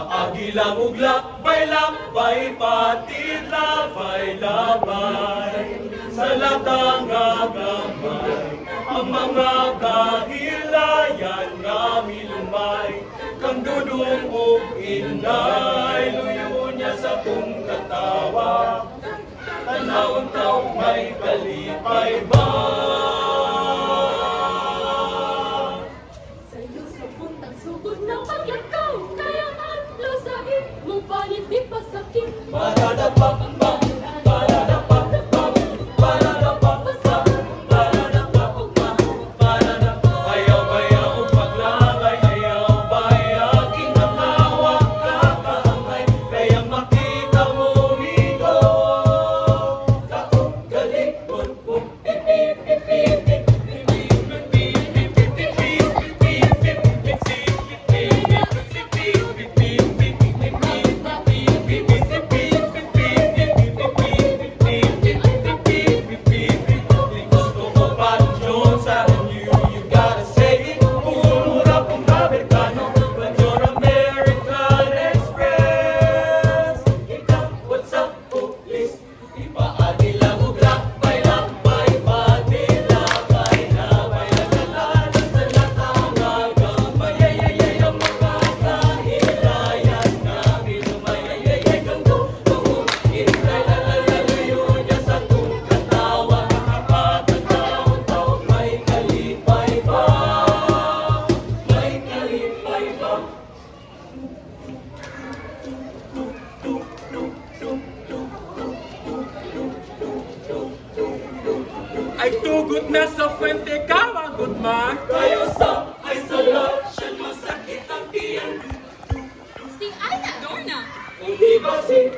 Paagila lakbay, pati labay, sa latang gagamay, ang mga kahilayan nga milumay, kang dudong o inay, luyo niya sa kong katawa, tanawang taong may kalipay ba? Sa'yo sa puntang sugod ng paglakaw, kaya adlo sa imong palit di pasakit. Paradapak, bak, paradapak, bak, paradapak, bak, paradapak, bak, paradapak. Bayaw-bayaw paglangay, ayaw-bayaw kinatawa kakaangay, kaya makita mo rito. Taong galikon ko, Ay tugot na sa fuente ka, mga good man. kayo sa isolation, masakit ang tiyan. Si Aina Lorna. Kung di ba si